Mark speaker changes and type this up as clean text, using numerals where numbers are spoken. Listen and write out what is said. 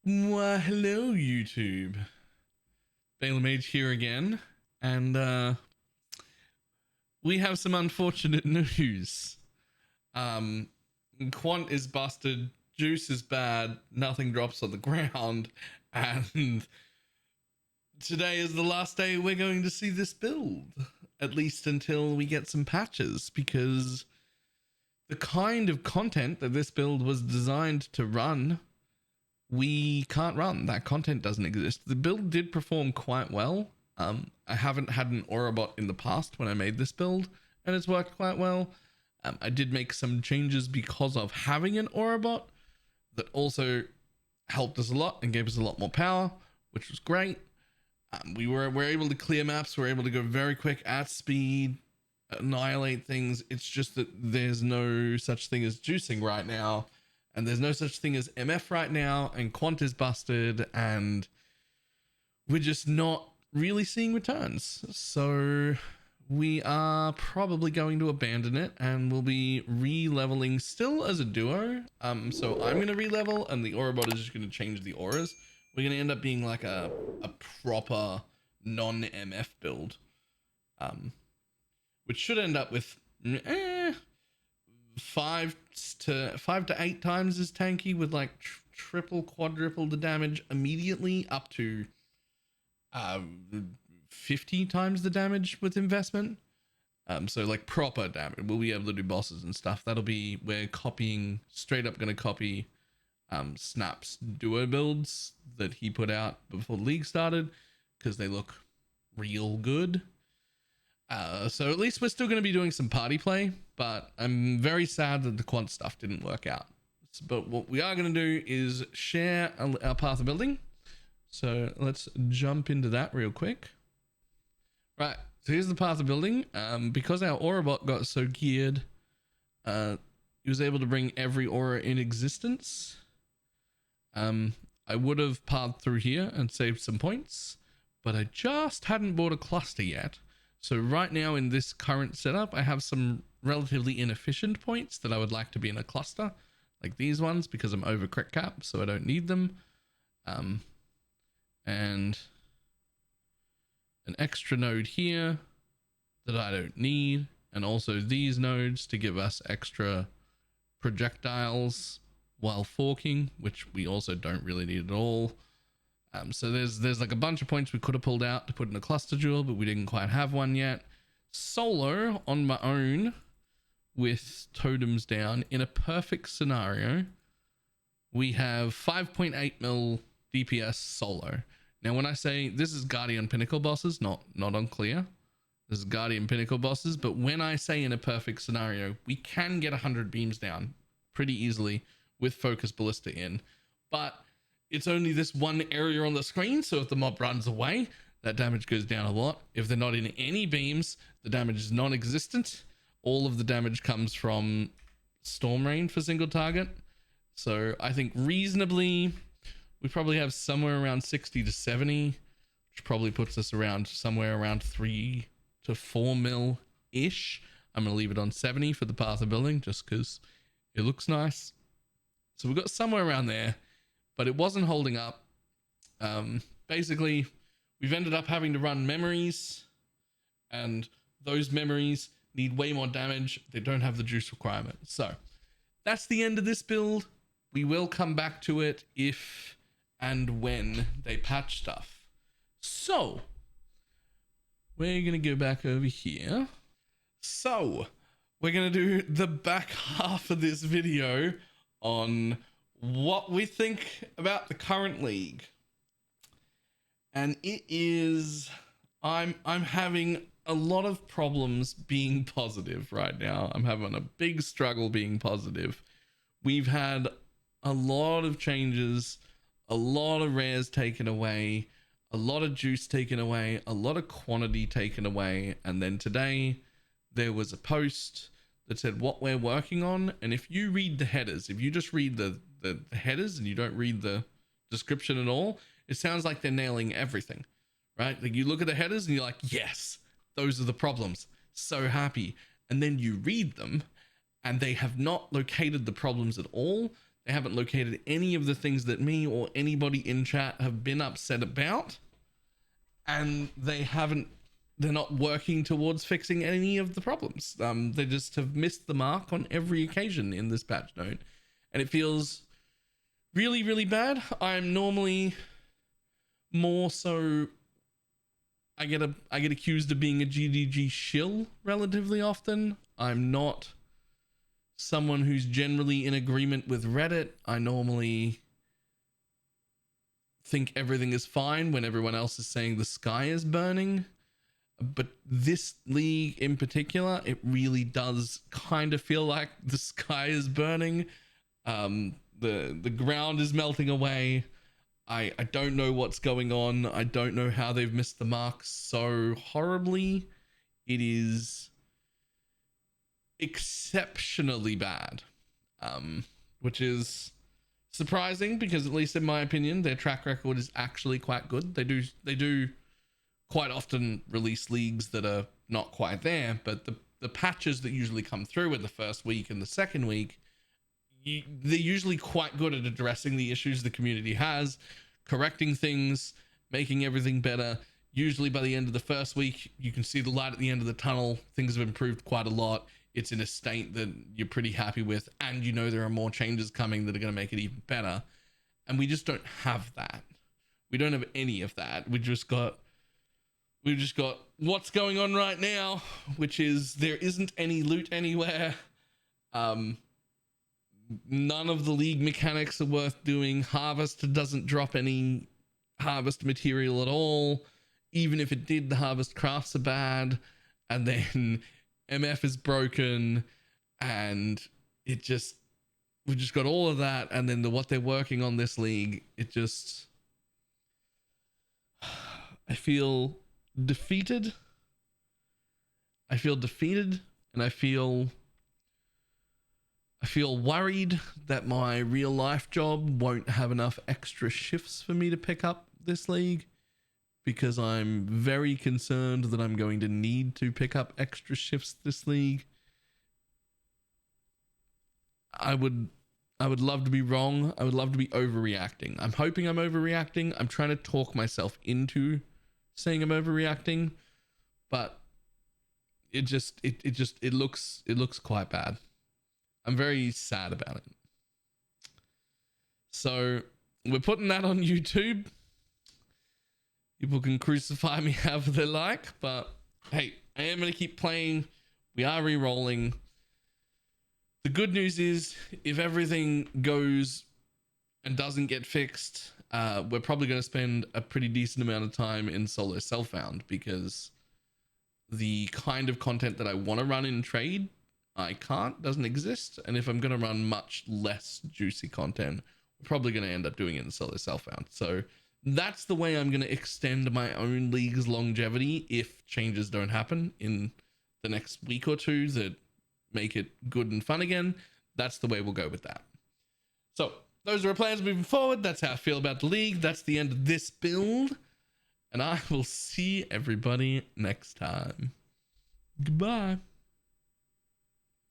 Speaker 1: Well, hello YouTube. BalorMage here again, and we have some unfortunate news. Quant is busted, Juice is bad, nothing drops on the ground, and today is the last day we're going to see this build, at least until we get some patches, because the kind of content that this build was designed to run, we can't run. That content doesn't exist. The build did perform quite well. I haven't had an Aurabot in the past when I made this build, and it's worked quite well. I did make some changes because of having an Aurabot that also helped us a lot and gave us a lot more power, which was great. We're able to clear maps. We're able to go very quick at speed, annihilate things. It's just that there's no such thing as juicing right now, and there's no such thing as MF right now, and Quant is busted, and we're just not really seeing returns. So we are probably going to abandon it, and we'll be re-leveling still as a duo. So I'm going to re-level, and the Aurabot is just going to change the auras. We're going to end up being like a proper non-MF build, which should end up with 5 to 8 times as tanky, with like triple, quadruple the damage immediately, up to 50 times the damage with investment. So like proper damage. We'll be able to do bosses and stuff. We're copying, straight up going to copy Snap's duo builds that he put out before the league started, because they look real good. So at least we're still going to be doing some party play, but I'm very sad that the quant stuff didn't work out. But what we are going to do is share our path of building. So let's jump into that real quick. Right, so here's the path of building. Because our Aurabot got so geared, he was able to bring every aura in existence. I would have pathed through here and saved some points, but I just hadn't bought a cluster yet. So right now in this current setup, I have some relatively inefficient points that I would like to be in a cluster, like these ones, because I'm over crit cap, so I don't need them. And an extra node here that I don't need, and also these nodes to give us extra projectiles while forking, which we also don't really need at all. So there's like a bunch of points we could have pulled out to put in a cluster jewel, but we didn't quite have one yet. Solo on my own with totems down, in a perfect scenario, we have 5.8 mil DPS solo. Now when I say this is Guardian Pinnacle bosses, not on clear, this is Guardian Pinnacle bosses, but when I say in a perfect scenario, we can get 100 beams down pretty easily with Focus Ballista in, but it's only this one area on the screen, so if the mob runs away, that damage goes down a lot. If they're not in any beams, the damage is non-existent. All of the damage comes from Storm Rain for single target. So I think reasonably, we probably have somewhere around 60 to 70, which probably puts us around somewhere around 3 to 4 mil-ish. I'm going to leave it on 70 for the path of building, just because it looks nice. So we've got somewhere around there, but it wasn't holding up. Basically, we've ended up having to run memories, and those memories need way more damage. They don't have the juice requirement. So that's the end of this build. We will come back to it if and when they patch stuff. So we're going to go back over here. So we're going to do the back half of this video on what we think about the current league. And it is, I'm having a lot of problems being positive right now. I'm having a big struggle being positive. We've had a lot of changes, a lot of rares taken away, a lot of juice taken away, a lot of quantity taken away. And then today there was a post that said what we're working on. And if you read the headers, if you just read the headers and you don't read the description at all, it sounds like they're nailing everything, right? Like you look at the headers and you're like, yes, those are the problems. So happy. And then you read them and they have not located the problems at all. They haven't located any of the things that me or anybody in chat have been upset about, and they're not working towards fixing any of the problems. They just have missed the mark on every occasion in this patch note, and it feels really, really bad. I'm normally more so, I get accused of being a GDG shill relatively often. I'm not someone who's generally in agreement with Reddit. I normally think everything is fine when everyone else is saying the sky is burning. But this league in particular, it really does kind of feel like the sky is burning. The ground is melting away. I don't know what's going on. I don't know how they've missed the mark so horribly. It is exceptionally bad, which is surprising because, at least in my opinion, their track record is actually quite good. They do quite often release leagues that are not quite there, but the patches that usually come through in the first week and the second week, they're usually quite good at addressing the issues the community has, correcting things, making everything better. Usually by the end of the first week, you can see the light at the end of the tunnel. Things have improved quite a lot. It's in a state that you're pretty happy with, and you know there are more changes coming that are going to make it even better. And we just don't have that. We don't have any of that. We've just got what's going on right now, which is there isn't any loot anywhere. None of the league mechanics are worth doing. Harvest doesn't drop any harvest material at all. Even if it did, the harvest crafts are bad. And then MF is broken, and we've just got all of that. And then what they're working on this league, I feel defeated. And I feel worried that my real life job won't have enough extra shifts for me to pick up this league, because I'm very concerned that I'm going to need to pick up extra shifts this league. I would love to be wrong. I would love to be overreacting. I'm hoping I'm overreacting. I'm trying to talk myself into saying I'm overreacting, but it looks quite bad. I'm very sad about it. So we're putting that on YouTube. People can crucify me however they like, but hey, I am going to keep playing. We are re-rolling. The good news is, if everything goes and doesn't get fixed, we're probably going to spend a pretty decent amount of time in solo self-found, because the kind of content that I want to run in trade, doesn't exist. And if I'm going to run much less juicy content, we're probably going to end up doing it in solo self-found. So that's the way I'm going to extend my own league's longevity if changes don't happen in the next week or two that make it good and fun again. That's the way we'll go with that. So those are our plans moving forward. That's how I feel about the league. That's the end of this build, and I will see everybody next time. Goodbye.